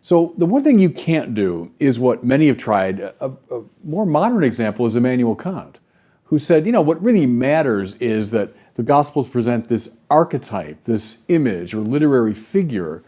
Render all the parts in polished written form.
So the one thing you can't do is what many have tried. A more modern example is Immanuel Kant, who said, what really matters is that the Gospels present this archetype, this image or literary figure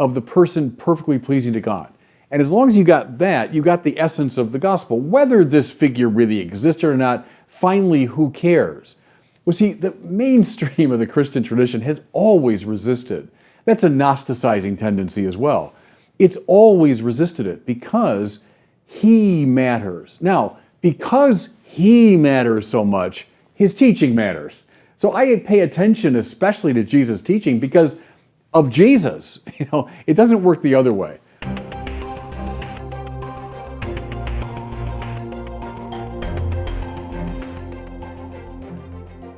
of the person perfectly pleasing to God. And as long as you got that, you got the essence of the gospel. Whether this figure really existed or not, finally, who cares? Well, see, the mainstream of the Christian tradition has always resisted. That's a Gnosticizing tendency as well. It's always resisted it because he matters. Now, because he matters so much, his teaching matters. So I pay attention especially to Jesus' teaching because of Jesus. It doesn't work the other way.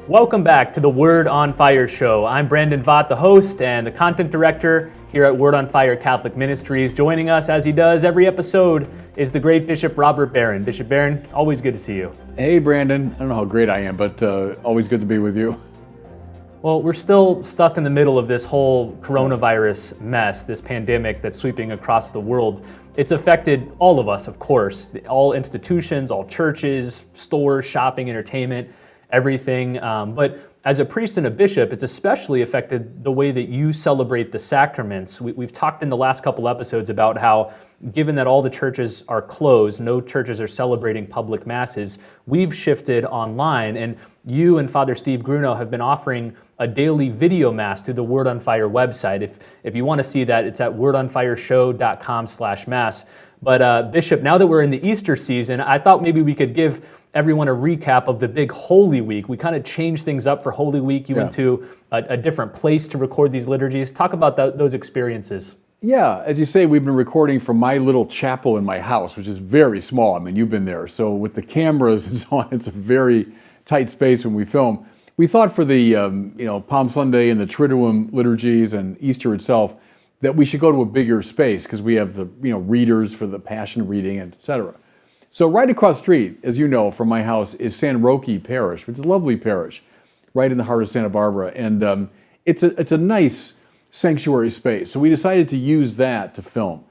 Welcome back to the Word on Fire show. I'm Brandon Vaught, the host and the content director here at Word on Fire Catholic Ministries. Joining us, as he does every episode, is the great Bishop Robert Barron. Bishop Barron, always good to see you. Hey, Brandon. I don't know how great I am, but always good to be with you. Well, we're still stuck in the middle of this whole coronavirus mess, this pandemic that's sweeping across the world. It's affected all of us, of course, all institutions, all churches, stores, shopping, entertainment, everything. But as a priest and a bishop, it's especially affected the way that you celebrate the sacraments. We've talked in the last couple episodes about how, given that all the churches are closed, no churches are celebrating public masses, we've shifted online, and you and Father Steve Grunow have been offering a daily video mass through the Word on Fire website. If you want to see that, it's at wordonfireshow.com/mass. But Bishop, now that we're in the Easter season, I thought maybe we could give everyone a recap of the big Holy Week. We kind of changed things up for Holy Week. You went to a different place to record these liturgies. Talk about those experiences. Yeah, as you say, we've been recording from my little chapel in my house, which is very small. I mean, you've been there. So with the cameras and so on, it's a very tight space when we film. We thought for the Palm Sunday and the Triduum liturgies and Easter itself that we should go to a bigger space because we have the readers for the Passion reading, and etc. So right across the street, as you know, from my house is San Roque Parish, which is a lovely parish, right in the heart of Santa Barbara, and it's a nice sanctuary space. So we decided to use that to film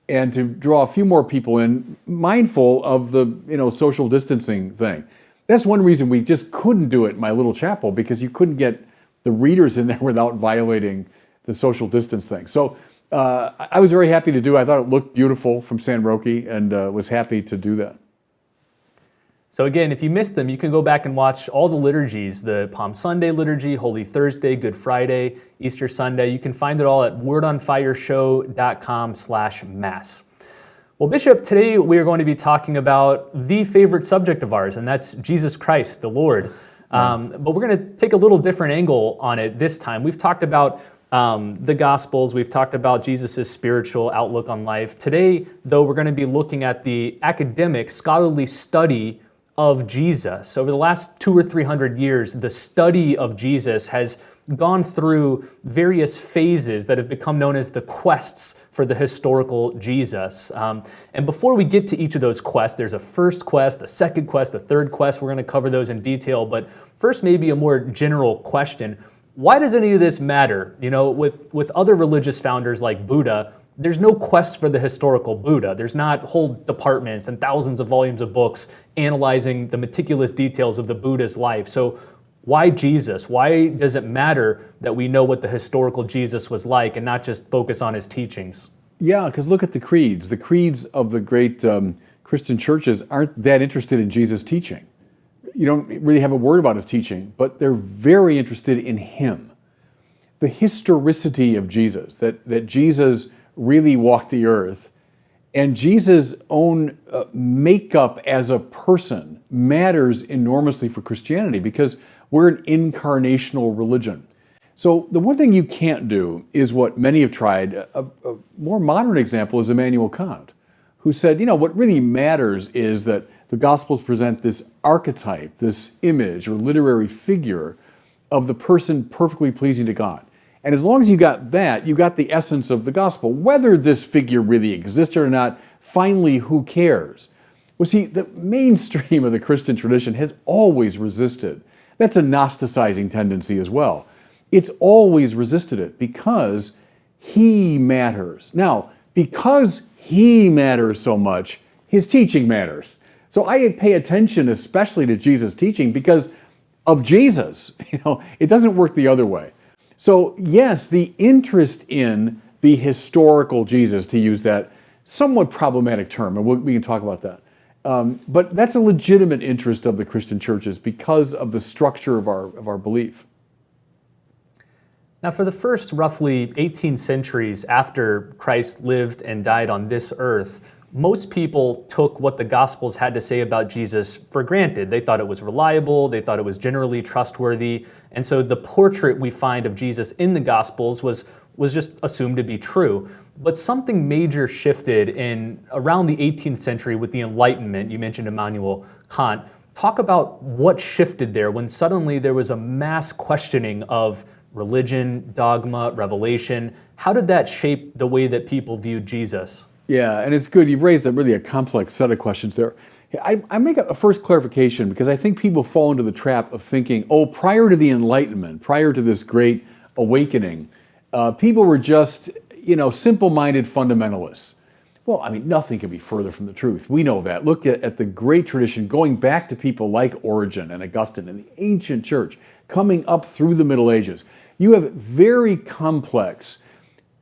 and to draw a few more people in, mindful of the social distancing thing. That's one reason we just couldn't do it in my little chapel, because you couldn't get the readers in there without violating the social distance thing. So I was very happy to do it. I thought it looked beautiful from San Roque, and was happy to do that. So again, if you missed them, you can go back and watch all the liturgies, the Palm Sunday liturgy, Holy Thursday, Good Friday, Easter Sunday. You can find it all at wordonfireshow.com/mass. Well, Bishop, today we are going to be talking about the favorite subject of ours, and that's Jesus Christ, the Lord. But we're going to take a little different angle on it this time. We've talked about the Gospels, we've talked about Jesus' spiritual outlook on life. Today, though, we're going to be looking at the academic, scholarly study of Jesus. Over the last 200 or 300 years, the study of Jesus has gone through various phases that have become known as the quests for the historical Jesus. And before we get to each of those quests, there's a first quest, a second quest, a third quest. We're going to cover those in detail. But first, maybe a more general question. Why does any of this matter? With other religious founders like Buddha, there's no quest for the historical Buddha. There's not whole departments and thousands of volumes of books analyzing the meticulous details of the Buddha's life. So why Jesus? Why does it matter that we know what the historical Jesus was like and not just focus on his teachings? Yeah, because look at the creeds. The creeds of the great Christian churches aren't that interested in Jesus' teaching. You don't really have a word about his teaching, but they're very interested in him. The historicity of Jesus, that Jesus really walked the earth, and Jesus' own makeup as a person matters enormously for Christianity because we're an incarnational religion. So the one thing you can't do is what many have tried. A more modern example is Immanuel Kant, who said, what really matters is that the Gospels present this archetype, this image or literary figure of the person perfectly pleasing to God. And as long as you got that, you got the essence of the gospel. Whether this figure really existed or not, finally, who cares? Well, see, the mainstream of the Christian tradition has always resisted. That's a Gnosticizing tendency as well. It's always resisted it because he matters. Now, because he matters so much, his teaching matters. So I pay attention especially to Jesus' teaching because of Jesus. It doesn't work the other way. So yes, the interest in the historical Jesus, to use that somewhat problematic term, and we can talk about that. But that's a legitimate interest of the Christian churches because of the structure of our belief. Now, for the first roughly 18 centuries after Christ lived and died on this earth, most people took what the Gospels had to say about Jesus for granted. They thought it was reliable, they thought it was generally trustworthy, and so the portrait we find of Jesus in the Gospels was just assumed to be true. But something major shifted in around the 18th century with the Enlightenment. You mentioned Immanuel Kant. Talk about what shifted there when suddenly there was a mass questioning of religion, dogma, revelation. How did that shape the way that people viewed Jesus? Yeah, and it's good. You've raised a complex set of questions there. I make a first clarification because I think people fall into the trap of thinking, prior to the Enlightenment, prior to this great awakening, people were just, simple-minded fundamentalists. Well, nothing could be further from the truth. We know that. Look at the great tradition going back to people like Origen and Augustine and the ancient church coming up through the Middle Ages. You have very complex,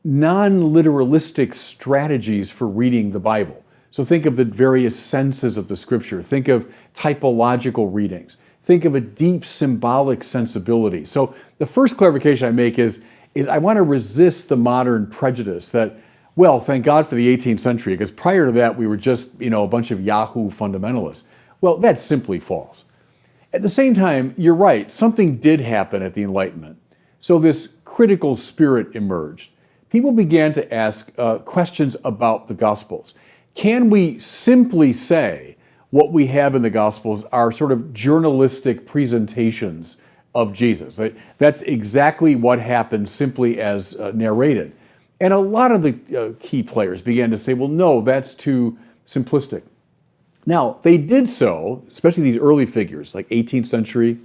non-literalistic strategies for reading the Bible. So think of the various senses of the Scripture. Think of typological readings. Think of a deep symbolic sensibility. So the first clarification I make is I want to resist the modern prejudice that, well, thank God for the 18th century, because prior to that we were just, a bunch of Yahoo fundamentalists. Well, that's simply false. At the same time, you're right, something did happen at the Enlightenment. So this critical spirit emerged. People began to ask questions about the Gospels. Can we simply say what we have in the Gospels are sort of journalistic presentations of Jesus? That's exactly what happened simply as narrated. And a lot of the key players began to say, well, no, that's too simplistic. Now, they did so, especially these early figures, like 18th century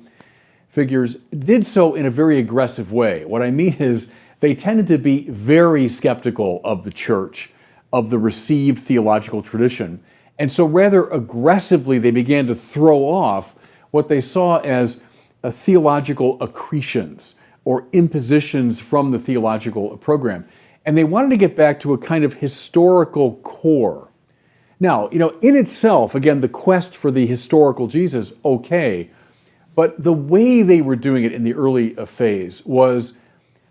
figures, did so in a very aggressive way. What I mean is they tended to be very skeptical of the church, of the received theological tradition. And so rather aggressively, they began to throw off what they saw as theological accretions or impositions from the theological program. And they wanted to get back to a kind of historical core. Now, in itself, again, the quest for the historical Jesus, okay, but the way they were doing it in the early phase was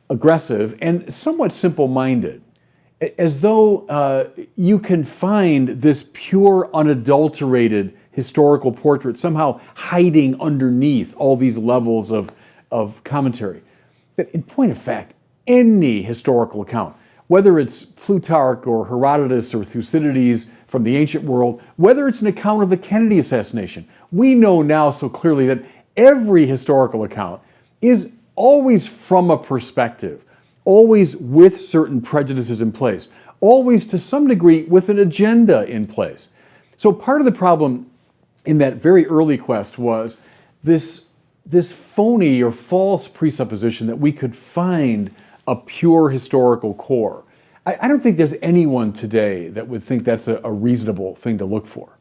aggressive and somewhat simple-minded, as though you can find this pure, unadulterated historical portrait somehow hiding underneath all these levels of commentary. But in point of fact, any historical account, whether it's Plutarch or Herodotus or Thucydides from the ancient world, whether it's an account of the Kennedy assassination, we know now so clearly that every historical account is always from a perspective, always with certain prejudices in place, always to some degree with an agenda in place. So part of the problem in that very early quest was this phony or false presupposition that we could find a pure historical core. I don't think there's anyone today that would think that's a reasonable thing to look for.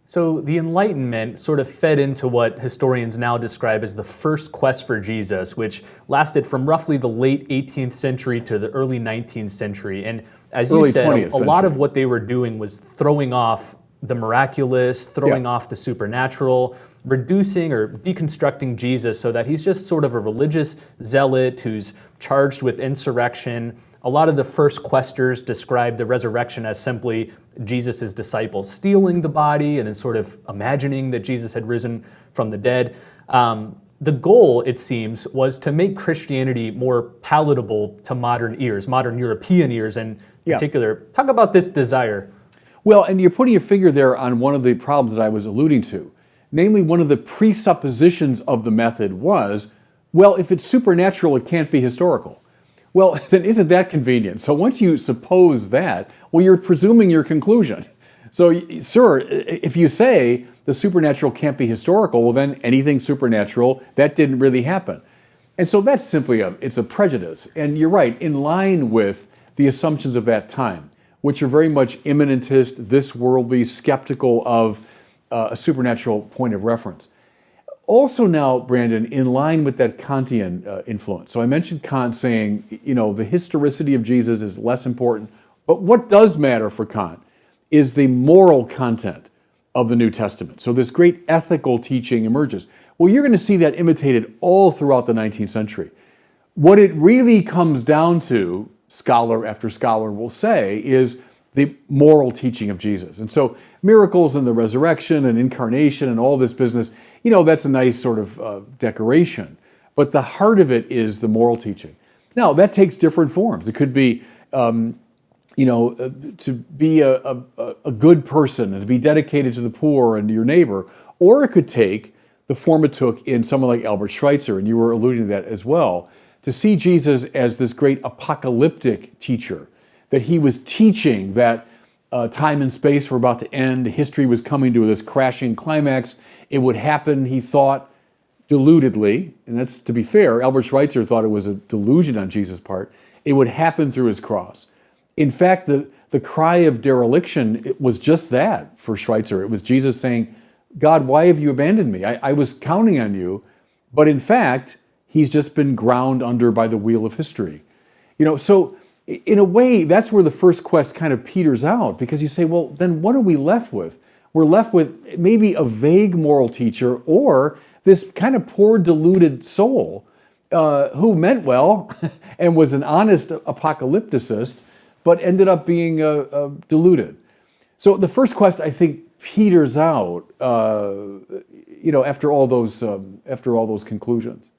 So the Enlightenment sort of fed into what historians now describe as the first quest for Jesus, which lasted from roughly the late 18th century to the early 19th century. And as you said, a lot of what they were doing was throwing off the miraculous, throwing off the supernatural, reducing or deconstructing Jesus so that he's just sort of a religious zealot who's charged with insurrection. A lot of the first questers described the resurrection as simply Jesus' disciples stealing the body and then sort of imagining that Jesus had risen from the dead. The goal, it seems, was to make Christianity more palatable to modern ears, modern European ears in particular. Talk about this desire. Well, and you're putting your finger there on one of the problems that I was alluding to. Namely, one of the presuppositions of the method was, well, if it's supernatural, it can't be historical. Well, then isn't that convenient? So once you suppose that, well, you're presuming your conclusion. So, sir, if you say the supernatural can't be historical, well, then anything supernatural, that didn't really happen. And so that's simply it's a prejudice. And you're right, in line with the assumptions of that time, which are very much immanentist, this worldly, skeptical of a supernatural point of reference. Also now, Brandon, in line with that Kantian influence. So I mentioned Kant saying, the historicity of Jesus is less important, but what does matter for Kant is the moral content of the New Testament. So this great ethical teaching emerges. Well, you're going to see that imitated all throughout the 19th century. What it really comes down to, scholar after scholar will say, is the moral teaching of Jesus. And so miracles and the resurrection and incarnation and all this business, that's a nice sort of decoration. But the heart of it is the moral teaching. Now, that takes different forms. It could be, to be a good person and to be dedicated to the poor and to your neighbor. Or it could take the form it took in someone like Albert Schweitzer, and you were alluding to that as well, to see Jesus as this great apocalyptic teacher, that he was teaching that time and space were about to end, history was coming to this crashing climax. It would happen, he thought, deludedly, and that's, to be fair, Albert Schweitzer thought it was a delusion on Jesus' part. It would happen through his cross. In fact, the cry of dereliction, it was just that for Schweitzer. It was Jesus saying, God, why have you abandoned me? I was counting on you, but in fact, he's just been ground under by the wheel of history. So in a way, that's where the first quest kind of peters out, because you say, well, then what are we left with? We're left with maybe a vague moral teacher or this kind of poor, deluded soul who meant well and was an honest apocalypticist, but ended up being deluded. So the first quest, I think, peters out, after all those conclusions.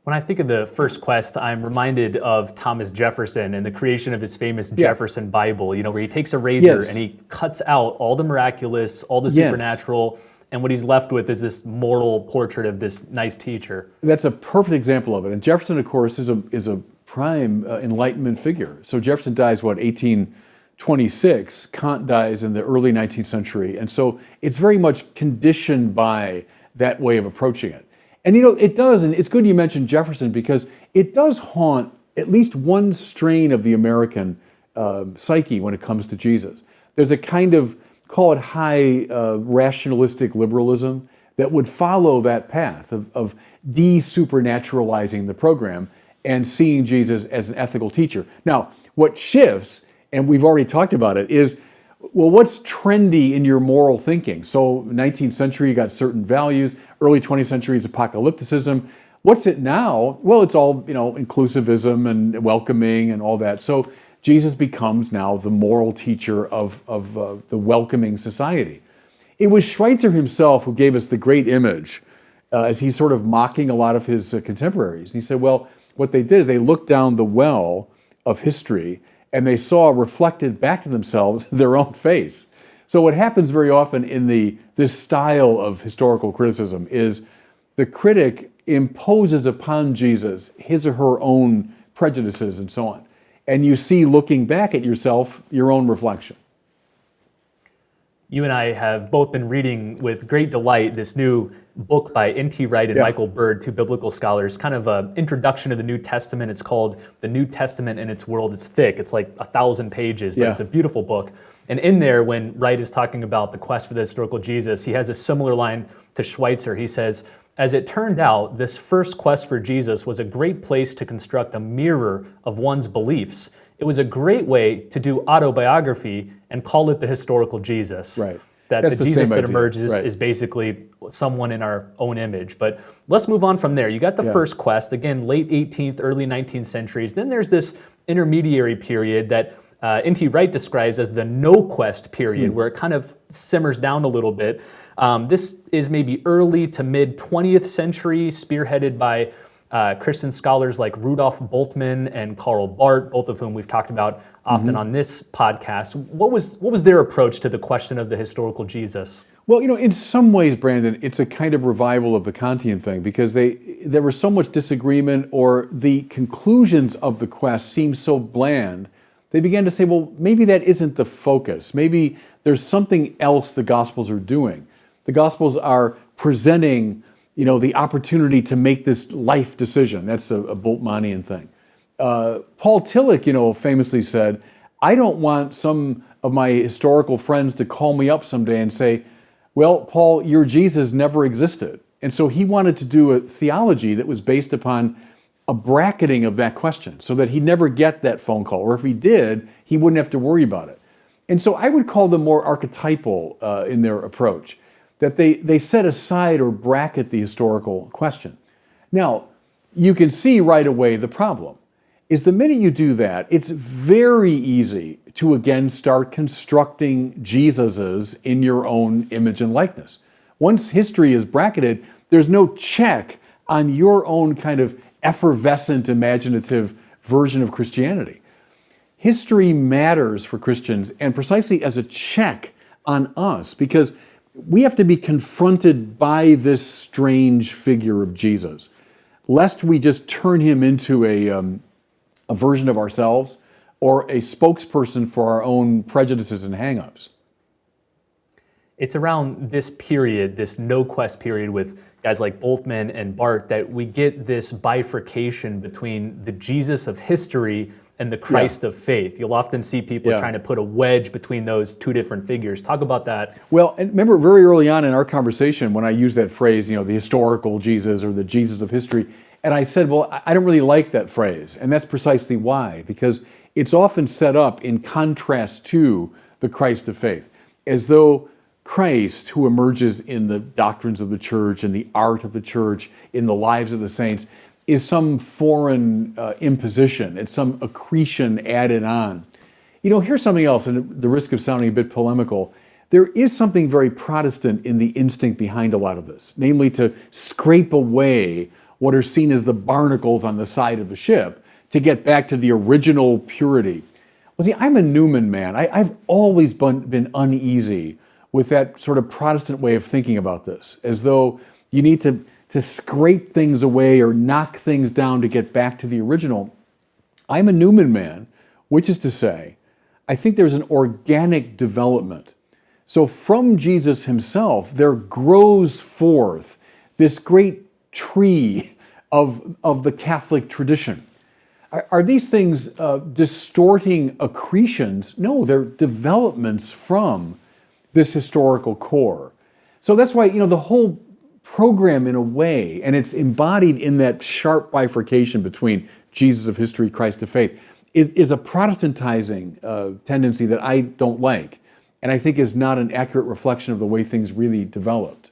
When I think of the first quest, I'm reminded of Thomas Jefferson and the creation of his famous Jefferson Bible, where he takes a razor and he cuts out all the miraculous, all the supernatural, and what he's left with is this moral portrait of this nice teacher. That's a perfect example of it. And Jefferson, of course, is a prime Enlightenment figure. So Jefferson dies, 1826. Kant dies in the early 19th century. And so it's very much conditioned by that way of approaching it. And it does, and it's good you mentioned Jefferson, because it does haunt at least one strain of the American psyche when it comes to Jesus. There's a kind of, call it high rationalistic liberalism that would follow that path of de-supernaturalizing the program and seeing Jesus as an ethical teacher. Now, what shifts, and we've already talked about it, is, well, what's trendy in your moral thinking? So 19th century, you got certain values. Early 20th century is apocalypticism. What's it now? Well, it's all, inclusivism and welcoming and all that. So Jesus becomes now the moral teacher of the welcoming society. It was Schweitzer himself who gave us the great image as he's sort of mocking a lot of his contemporaries. He said, well, what they did is they looked down the well of history and they saw reflected back to themselves their own face. So what happens very often in this style of historical criticism is the critic imposes upon Jesus his or her own prejudices and so on. And you see, looking back at yourself, your own reflection. You and I have both been reading with great delight this new book by N.T. Wright and Michael Bird, two biblical scholars, kind of an introduction to the New Testament. It's called The New Testament and Its World. It's thick. It's like 1,000 pages, but it's a beautiful book. And in there, when Wright is talking about the quest for the historical Jesus, he has a similar line to Schweitzer. He says, as it turned out, this first quest for Jesus was a great place to construct a mirror of one's beliefs. It was a great way to do autobiography and call it the historical Jesus. Right. That That's the the Jesus same that idea. emerges Right. is basically someone in our own image. But let's move on from there. You got the first quest, again, late 18th, early 19th centuries. Then there's this intermediary period that N.T. Wright describes as the no-quest period, where it kind of simmers down a little bit. This is maybe early to mid-20th century, spearheaded by Christian scholars like Rudolf Bultmann and Karl Barth, both of whom we've talked about often on this podcast. What was their approach to the question of the historical Jesus? Well, in some ways, Brandon, it's a kind of revival of the Kantian thing, because there was so much disagreement, or the conclusions of the quest seemed so bland. They began to say, well, maybe that isn't the focus. Maybe there's something else the Gospels are doing. The Gospels are presenting, the opportunity to make this life decision. That's a Bultmannian thing. Paul Tillich, famously said, I don't want some of my historical friends to call me up someday and say, well, Paul, your Jesus never existed. And so he wanted to do a theology that was based upon a bracketing of that question so that he'd never get that phone call, or if he did, he wouldn't have to worry about it. And so I would call them more archetypal in their approach, that they set aside or bracket the historical question. Now, you can see right away the problem is the minute you do that, it's very easy to again start constructing Jesuses in your own image and likeness. Once history is bracketed, there's no check on your own kind of effervescent, imaginative version of Christianity. History matters for Christians, and precisely as a check on us, because we have to be confronted by this strange figure of Jesus, lest we just turn him into a version of ourselves or a spokesperson for our own prejudices and hang-ups. It's around this period, this no-quest period with guys like Boltman and Barth, that we get this bifurcation between the Jesus of history and the Christ of faith. You'll often see people trying to put a wedge between those two different figures. Talk about that. Well, and remember very early on in our conversation when I used that phrase, the historical Jesus or the Jesus of history, and I said, well, I don't really like that phrase. And that's precisely why, because it's often set up in contrast to the Christ of faith, as though Christ, who emerges in the doctrines of the church, in the art of the church, in the lives of the saints, is some foreign imposition. It's some accretion added on. Here's something else, and at the risk of sounding a bit polemical, there is something very Protestant in the instinct behind a lot of this, namely to scrape away what are seen as the barnacles on the side of the ship to get back to the original purity. Well, see, I'm a Newman man. I've always been uneasy with that sort of Protestant way of thinking about this, as though you need to scrape things away or knock things down to get back to the original. I'm a Newman man, which is to say, I think there's an organic development. So from Jesus himself, there grows forth this great tree of the Catholic tradition. Are these things distorting accretions? No, they're developments from this historical core. So that's why, the whole program in a way, and it's embodied in that sharp bifurcation between Jesus of history, Christ of faith, is a Protestantizing tendency that I don't like, and I think is not an accurate reflection of the way things really developed.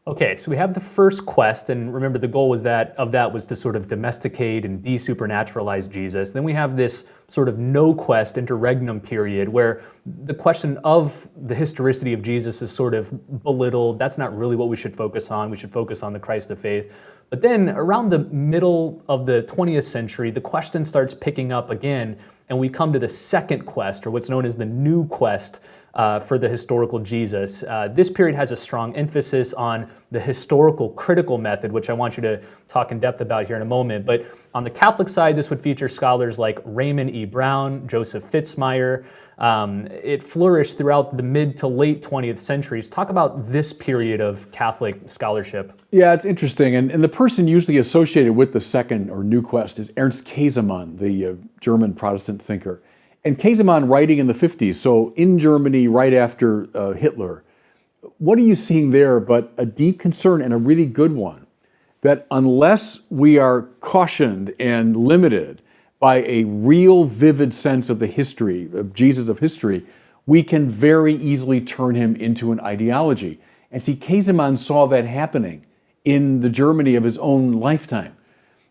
Okay, so we have the first quest, and remember the goal was to sort of domesticate and de-supernaturalize Jesus. Then we have this sort of no-quest interregnum period where the question of the historicity of Jesus is sort of belittled. That's not really what we should focus on. We should focus on the Christ of faith. But then around the middle of the 20th century, the question starts picking up again, and we come to the second quest, or what's known as the new quest, for the historical Jesus. This period has a strong emphasis on the historical critical method, which I want you to talk in depth about here in a moment. But on the Catholic side, this would feature scholars like Raymond E. Brown, Joseph Fitzmyer. It flourished throughout the mid to late 20th centuries. Talk about this period of Catholic scholarship. Yeah, it's interesting. And the person usually associated with the second or new quest is Ernst Käsemann, the German Protestant thinker. And Käsemann, writing in the 50s, so in Germany right after Hitler, what are you seeing there but a deep concern, and a really good one, that unless we are cautioned and limited by a real vivid sense of the history, of Jesus of history, we can very easily turn him into an ideology. And see, Käsemann saw that happening in the Germany of his own lifetime.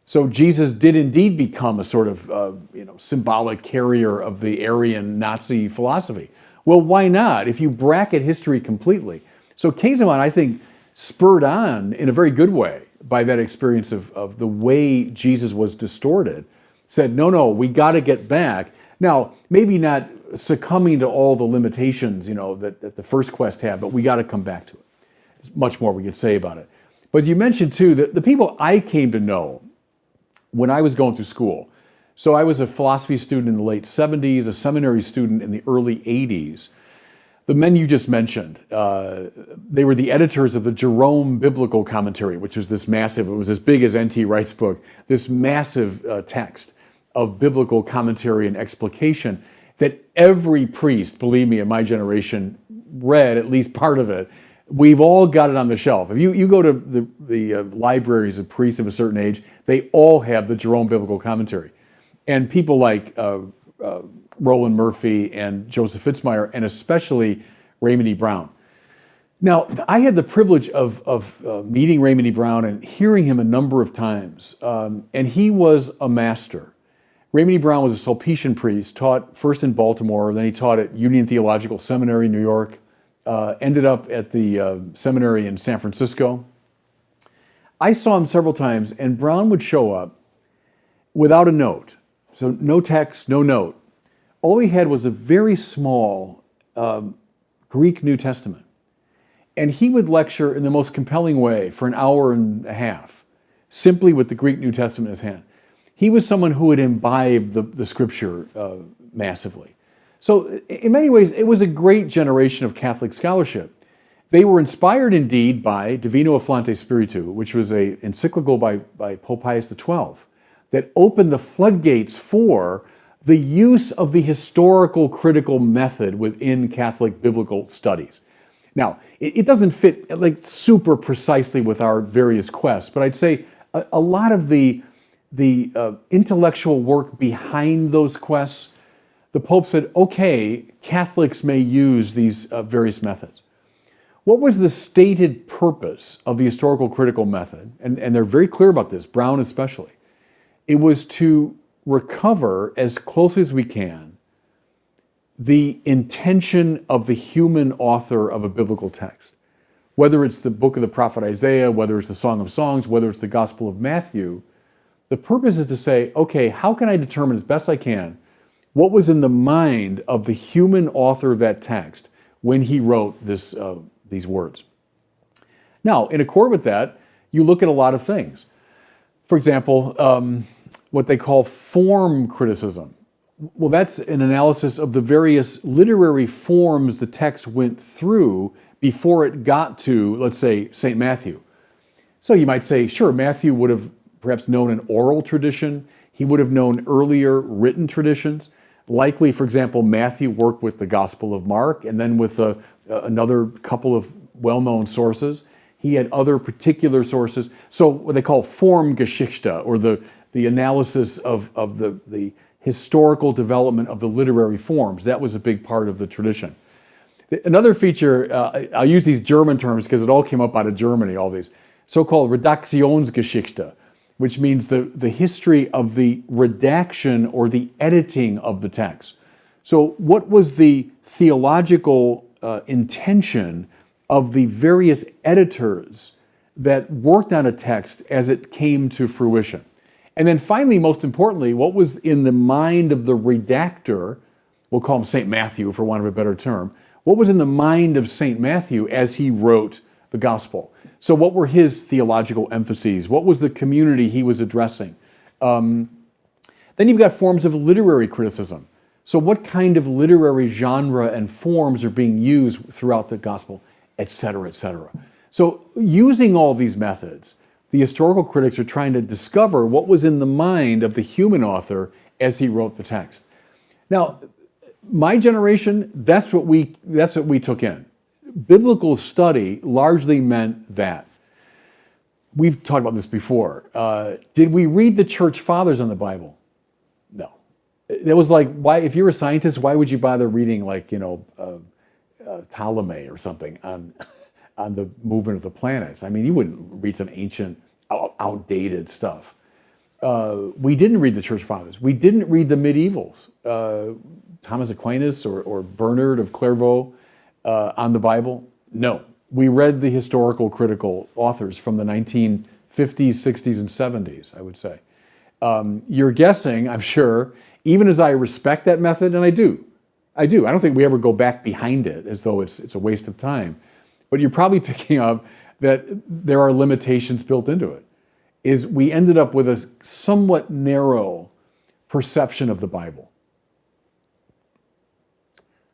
So Jesus did indeed become a sort of symbolic carrier of the Aryan Nazi philosophy. Well, why not if you bracket history completely? So Käsemann, I think, spurred on in a very good way by that experience of the way Jesus was distorted, said, no, we got to get back. Now, maybe not succumbing to all the limitations, that the first quest had, but we got to come back to it. There's much more we could say about it. But you mentioned, too, that the people I came to know when I was going through school. So I was a philosophy student in the late 70s, a seminary student in the early 80s. The men you just mentioned, they were the editors of the Jerome Biblical Commentary, which was this massive, it was as big as N.T. Wright's book, this massive text of biblical commentary and explication that every priest, believe me, in my generation, read at least part of it. We've all got it on the shelf. If you go to the libraries of priests of a certain age, they all have the Jerome Biblical Commentary. And people like Roland Murphy and Joseph Fitzmyer, and especially Raymond E. Brown. Now, I had the privilege of meeting Raymond E. Brown and hearing him a number of times, and he was a master. Raymond E. Brown was a Sulpician priest, taught first in Baltimore, then he taught at Union Theological Seminary in New York, ended up at the seminary in San Francisco. I saw him several times, and Brown would show up without a note. So no text, no note. All he had was a very small Greek New Testament. And he would lecture in the most compelling way for an hour and a half, simply with the Greek New Testament in his hand. He was someone who had imbibed the scripture massively. So in many ways, it was a great generation of Catholic scholarship. They were inspired indeed by Divino Afflante Spiritu, which was an encyclical by Pope Pius XII that opened the floodgates for the use of the historical critical method within Catholic biblical studies. Now, it doesn't fit like super precisely with our various quests, but I'd say a lot of the intellectual work behind those quests, the Pope said, okay, Catholics may use these various methods. What was the stated purpose of the historical critical method? And they're very clear about this, Brown especially. It was to recover as close as we can the intention of the human author of a biblical text. Whether it's the book of the prophet Isaiah, whether it's the Song of Songs, whether it's the Gospel of Matthew, the purpose is to say, okay, how can I determine as best I can what was in the mind of the human author of that text when he wrote these words? Now, in accord with that, you look at a lot of things. For example, what they call form criticism. Well, that's an analysis of the various literary forms the text went through before it got to, let's say, St. Matthew. So you might say, sure, Matthew would have perhaps known an oral tradition. He would have known earlier written traditions. Likely, for example, Matthew worked with the Gospel of Mark and then with another couple of well-known sources. He had other particular sources. So what they call Formgeschichte, or the analysis of the historical development of the literary forms. That was a big part of the tradition. Another feature, I'll use these German terms because it all came up out of Germany, all these, so-called Redaktionsgeschichte, which means the history of the redaction or the editing of the text. So what was the theological intention of the various editors that worked on a text as it came to fruition? And then finally, most importantly, what was in the mind of the redactor, we'll call him St. Matthew for want of a better term, what was in the mind of St. Matthew as he wrote the gospel? So what were his theological emphases? What was the community he was addressing? Then you've got forms of literary criticism. So what kind of literary genre and forms are being used throughout the gospel, et cetera, et cetera. So using all these methods, the historical critics are trying to discover what was in the mind of the human author as he wrote the text. Now, my generation, that's what we took in. Biblical study largely meant that. We've talked about this before. Did we read the church fathers on the Bible? No. It was like, why? If you're a scientist, why would you bother reading Ptolemy or something on the movement of the planets? I mean, you wouldn't read some ancient, outdated stuff. We didn't read the church fathers. We didn't read the medievals. Thomas Aquinas or Bernard of Clairvaux on the Bible. No. We read the historical critical authors from the 1950s, 60s, and 70s, I would say. You're guessing, I'm sure, even as I respect that method, and I do. I don't think we ever go back behind it as though it's a waste of time. But you're probably picking up that there are limitations built into it. Is we ended up with a somewhat narrow perception of the Bible.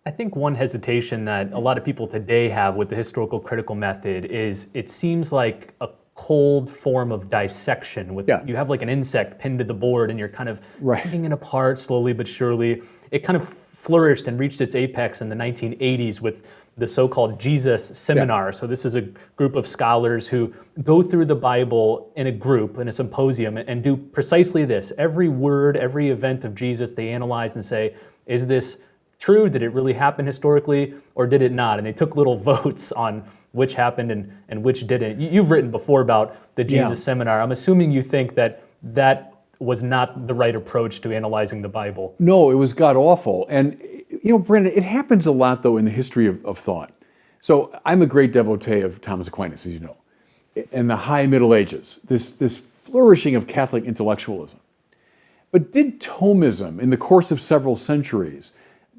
I think one hesitation that a lot of people today have with the historical critical method is it seems like a cold form of dissection. With Yeah. you have like an insect pinned to the board and you're kind of Right. picking it apart slowly but surely. It kind of flourished and reached its apex in the 1980s with the so-called Jesus Seminar. So this is a group of scholars who go through the Bible in a group, in a symposium, and do precisely this. Every word, every event of Jesus, they analyze and say, is this true? Did it really happen historically, or did it not? And they took little votes on which happened and which didn't. You've written before about the Jesus Yeah. Seminar. I'm assuming you think that that was not the right approach to analyzing the Bible. No, it was god awful. And, Brandon, it happens a lot, though, in the history of thought. So I'm a great devotee of Thomas Aquinas, as you know, in the high Middle Ages, this flourishing of Catholic intellectualism. But did Thomism, in the course of several centuries,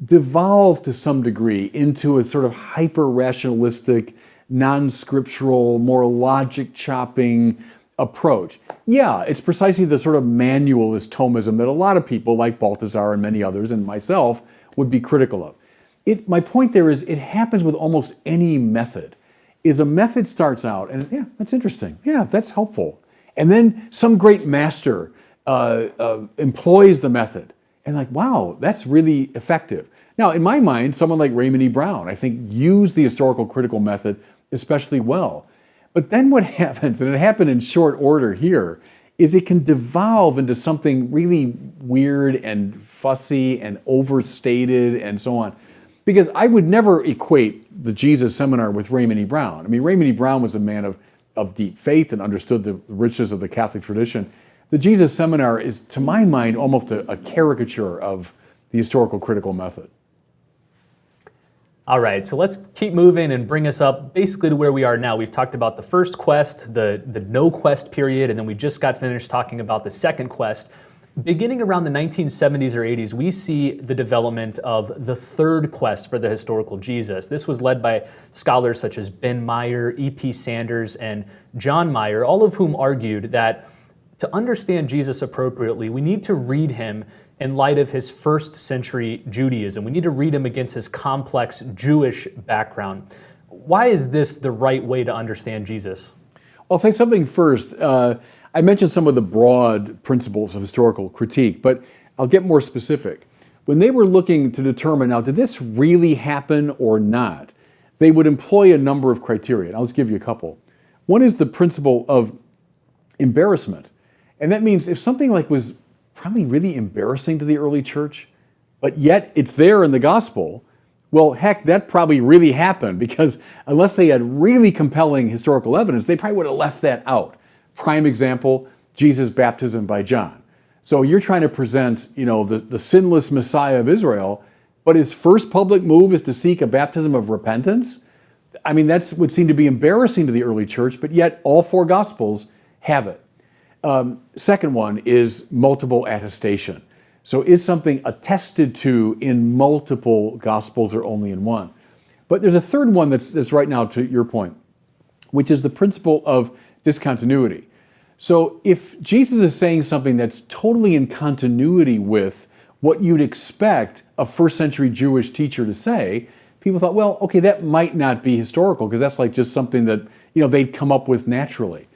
devolve to some degree into a sort of hyper-rationalistic, non-scriptural, more logic-chopping approach? Yeah, it's precisely the sort of manualist Thomism that a lot of people, like Balthasar and many others, and myself, would be critical of. My point there is, it happens with almost any method. Is a method starts out, and yeah, that's interesting. Yeah, that's helpful. And then some great master employs the method. And like, wow, that's really effective. Now, in my mind, someone like Raymond E. Brown, I think, used the historical critical method especially well. But then what happens, and it happened in short order here, is it can devolve into something really weird and fussy and overstated and so on. Because I would never equate the Jesus Seminar with Raymond E. Brown. I mean, Raymond E. Brown was a man of deep faith and understood the richness of the Catholic tradition. The Jesus Seminar is, to my mind, almost a caricature of the historical critical method. All right, so let's keep moving and bring us up basically to where we are now. We've talked about the first quest, the no quest period, and then we just got finished talking about the second quest. Beginning around the 1970s or 80s, we see the development of the third quest for the historical Jesus. This was led by scholars such as Ben Meyer, E.P. Sanders, and John Meyer, all of whom argued that to understand Jesus appropriately, we need to read him in light of his first century Judaism. We need to read him against his complex Jewish background. Why is this the right way to understand Jesus? I'll say something first. I mentioned some of the broad principles of historical critique, but I'll get more specific. When they were looking to determine, now, did this really happen or not, they would employ a number of criteria. I'll just give you a couple. One is the principle of embarrassment. And that means if something like was probably really embarrassing to the early church, but yet it's there in the gospel, well, heck, that probably really happened, because unless they had really compelling historical evidence, they probably would have left that out. Prime example, Jesus' baptism by John. So you're trying to present, the sinless Messiah of Israel, but his first public move is to seek a baptism of repentance? I mean, that would seem to be embarrassing to the early church, but yet all four gospels have it. Second one is multiple attestation. So is something attested to in multiple gospels or only in one? But there's a third one that's right now to your point, which is the principle of discontinuity. So if Jesus is saying something that's totally in continuity with what you'd expect a first century Jewish teacher to say, people thought, well, okay, that might not be historical, because that's like just something that they'd come up with naturally.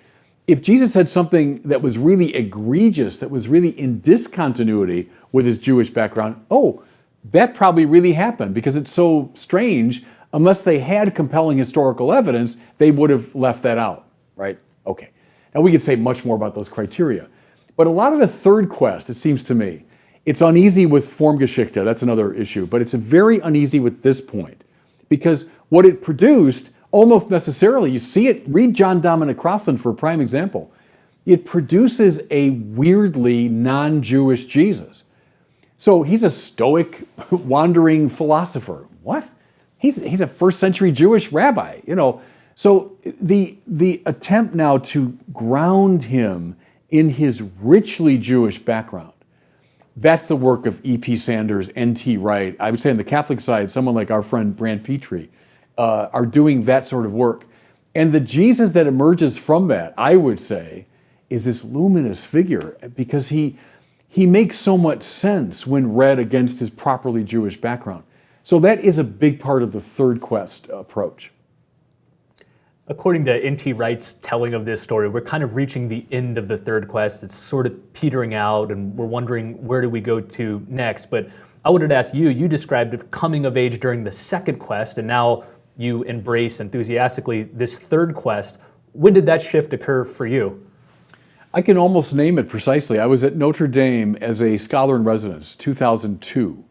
If Jesus had something that was really egregious, that was really in discontinuity with his Jewish background, that probably really happened, because it's so strange. Unless they had compelling historical evidence, they would have left that out, right? Okay. Now we could say much more about those criteria. But a lot of the third quest, it seems to me, it's uneasy with Formgeschichte, that's another issue, but it's very uneasy with this point. Because what it produced, almost necessarily, you see it, read John Dominic Crosland for a prime example, it produces a weirdly non-Jewish Jesus. So he's a Stoic, wandering philosopher. What? He's a first century Jewish rabbi, So the attempt now to ground him in his richly Jewish background, that's the work of E.P. Sanders, N.T. Wright. I would say on the Catholic side, someone like our friend Brant Petrie are doing that sort of work. And the Jesus that emerges from that, I would say, is this luminous figure, because he makes so much sense when read against his properly Jewish background. So that is a big part of the third quest approach. According to N.T. Wright's telling of this story, we're kind of reaching the end of the third quest. It's sort of petering out, and we're wondering where do we go to next. But I wanted to ask you, you described coming of age during the second quest, and now you embrace enthusiastically this third quest. When did that shift occur for you? I can almost name it precisely. I was at Notre Dame as a scholar in residence, 2002.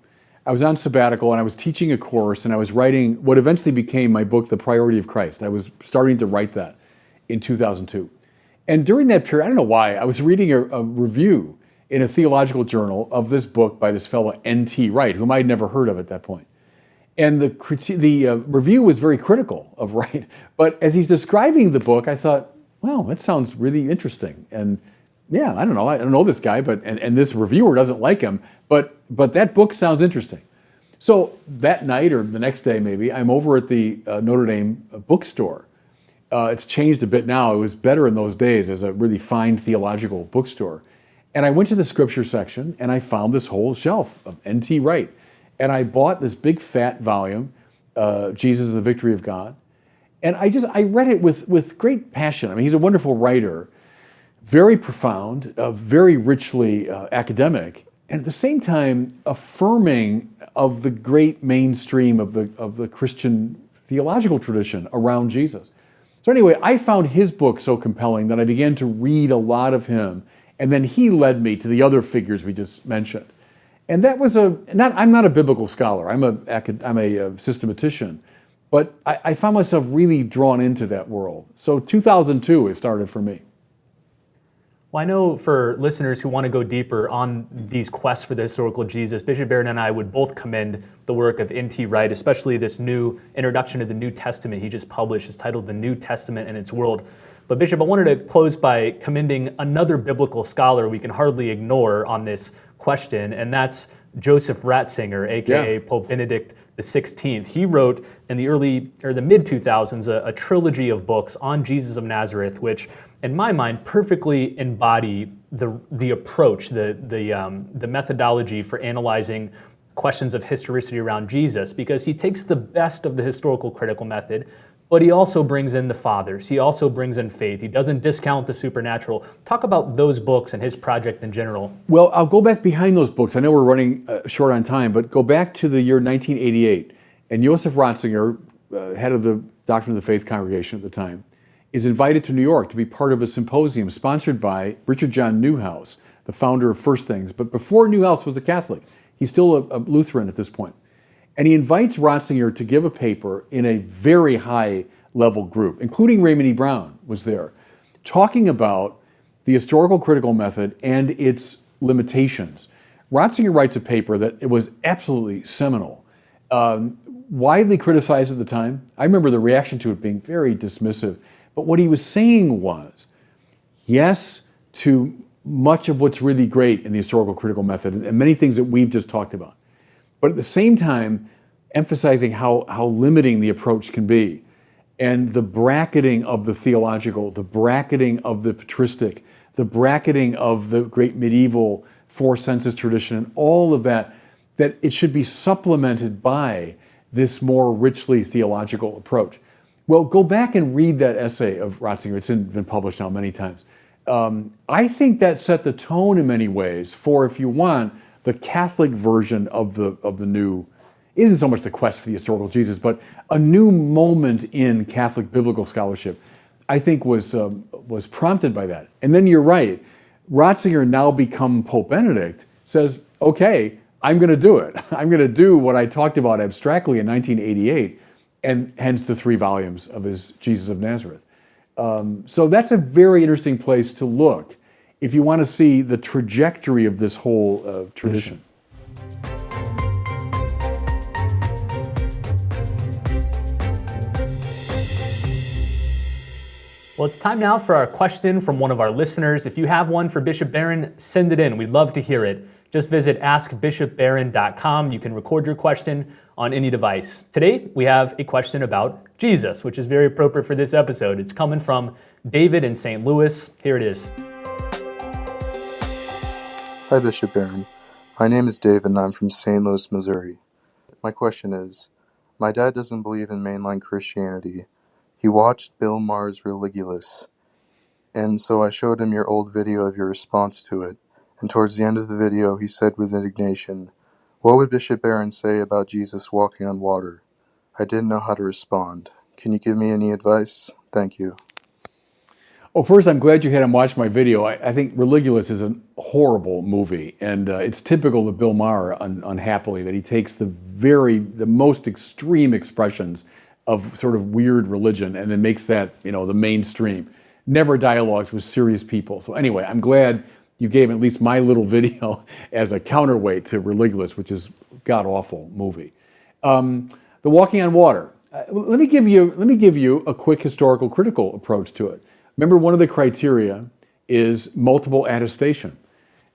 I was on sabbatical and I was teaching a course and I was writing what eventually became my book, The Priority of Christ. I was starting to write that in 2002. And during that period, I don't know why, I was reading a review in a theological journal of this book by this fellow N.T. Wright, whom I'd never heard of at that point. And the review was very critical of Wright. But as he's describing the book, I thought, wow, that sounds really interesting. And yeah, I don't know this guy, but and this reviewer doesn't like him, but that book sounds interesting. So that night or the next day maybe, I'm over at the Notre Dame bookstore. It's changed a bit now. It was better in those days as a really fine theological bookstore. And I went to the scripture section and I found this whole shelf of N.T. Wright. And I bought this big fat volume, Jesus and the Victory of God. And I read it with great passion. I mean, he's a wonderful writer, very profound, very richly academic, and at the same time affirming of the great mainstream of the Christian theological tradition around Jesus. So anyway, I found his book so compelling that I began to read a lot of him, and then he led me to the other figures we just mentioned. And that was I'm not a biblical scholar, I'm a systematician, but I found myself really drawn into that world. So 2002 it started for me. Well, I know for listeners who want to go deeper on these quests for the historical Jesus, Bishop Barron and I would both commend the work of N.T. Wright, especially this new introduction to the New Testament he just published. It's titled The New Testament and Its World. But Bishop, I wanted to close by commending another biblical scholar we can hardly ignore on this question, and that's Joseph Ratzinger, aka Pope Benedict XVI. He wrote in the mid 2000s a trilogy of books on Jesus of Nazareth, which, in my mind, perfectly embody the approach, the methodology for analyzing questions of historicity around Jesus, because he takes the best of the historical critical method, but he also brings in the fathers. He also brings in faith. He doesn't discount the supernatural. Talk about those books and his project in general. Well, I'll go back behind those books. I know we're running short on time, but go back to the year 1988. And Joseph Ratzinger, head of the Doctrine of the Faith congregation at the time, is invited to New York to be part of a symposium sponsored by Richard John Newhouse, the founder of First Things. But before Newhouse was a Catholic, he's still a Lutheran at this point. And he invites Ratzinger to give a paper in a very high-level group, including Raymond E. Brown was there, talking about the historical critical method and its limitations. Ratzinger writes a paper that it was absolutely seminal, widely criticized at the time. I remember the reaction to it being very dismissive. But what he was saying was, yes to much of what's really great in the historical critical method and many things that we've just talked about. But at the same time, emphasizing how limiting the approach can be, and the bracketing of the theological, the bracketing of the patristic, the bracketing of the great medieval four senses tradition, and all of that it should be supplemented by this more richly theological approach. Well, go back and read that essay of Ratzinger. It's been published now many times. I think that set the tone in many ways for, if you want, the Catholic version of the new, isn't so much the quest for the historical Jesus, but a new moment in Catholic biblical scholarship, I think was prompted by that. And then you're right, Ratzinger, now become Pope Benedict, says, okay, I'm going to do it. I'm going to do what I talked about abstractly in 1988, and hence the 3 volumes of his Jesus of Nazareth. So that's a very interesting place to look if you want to see the trajectory of this whole tradition. Well, it's time now for our question from one of our listeners. If you have one for Bishop Barron, send it in. We'd love to hear it. Just visit askbishopbarron.com. You can record your question on any device. Today, we have a question about Jesus, which is very appropriate for this episode. It's coming from David in St. Louis. Here it is. Hi, Bishop Barron. My name is David, and I'm from St. Louis, Missouri. My question is, my dad doesn't believe in mainline Christianity. He watched Bill Maher's Religulous, and so I showed him your old video of your response to it, and towards the end of the video he said with indignation, "What would Bishop Aaron say about Jesus walking on water?" I didn't know how to respond. Can you give me any advice? Thank you. Well, first, I'm glad you had him watch my video. I think Religulous is a horrible movie, and it's typical of Bill Maher, unhappily, that he takes the most extreme expressions of sort of weird religion and then makes that, the mainstream. Never dialogues with serious people. So anyway, I'm glad you gave at least my little video as a counterweight to Religulous, which is a god-awful movie. The Walking on Water. Let me give you a quick historical critical approach to it. Remember, one of the criteria is multiple attestation.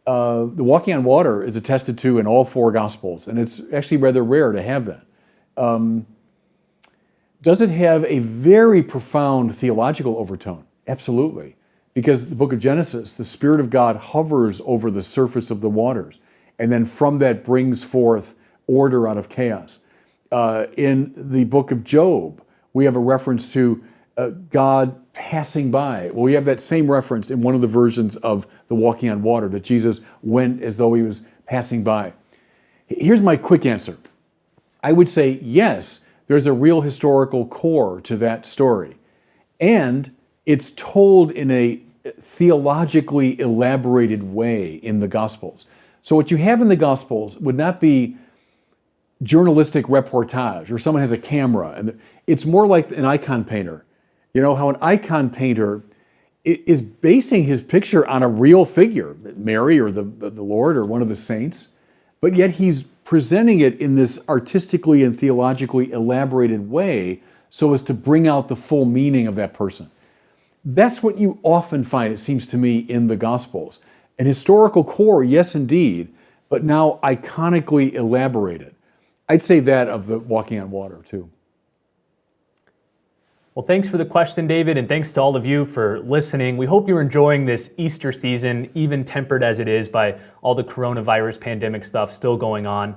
The Walking on Water is attested to in all four Gospels, and it's actually rather rare to have that. Does it have a very profound theological overtone? Absolutely. Because the book of Genesis, the Spirit of God hovers over the surface of the waters, and then from that brings forth order out of chaos. In the book of Job, we have a reference to God passing by. Well, we have that same reference in one of the versions of the Walking on Water, that Jesus went as though he was passing by. Here's my quick answer. I would say yes, there's a real historical core to that story. And it's told in a theologically elaborated way in the Gospels. So what you have in the Gospels would not be journalistic reportage or someone has a camera, and it's more like an icon painter. You know how an icon painter is basing his picture on a real figure, Mary or the Lord or one of the saints, but yet he's presenting it in this artistically and theologically elaborated way so as to bring out the full meaning of that person. That's what you often find, it seems to me, in the Gospels. An historical core, yes indeed, but now iconically elaborated. I'd say that of the Walking on Water too. Well, thanks for the question, David, and thanks to all of you for listening. We hope you're enjoying this Easter season, even tempered as it is by all the coronavirus pandemic stuff still going on.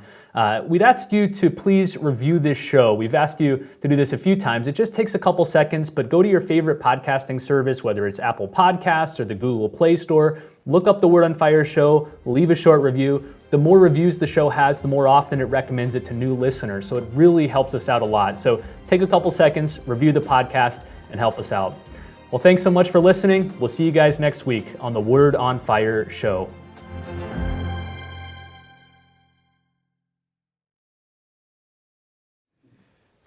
We'd ask you to please review this show. We've asked you to do this a few times. It just takes a couple seconds, but go to your favorite podcasting service, whether it's Apple Podcasts or the Google Play Store, look up the Word on Fire show, leave a short review. The more reviews the show has, the more often it recommends it to new listeners. So it really helps us out a lot. So take a couple seconds, review the podcast, and help us out. Well, thanks so much for listening. We'll see you guys next week on the Word on Fire show.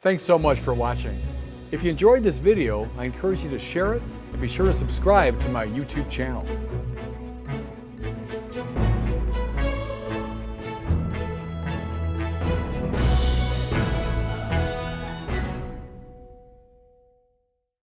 Thanks so much for watching. If you enjoyed this video, I encourage you to share it and be sure to subscribe to my YouTube channel.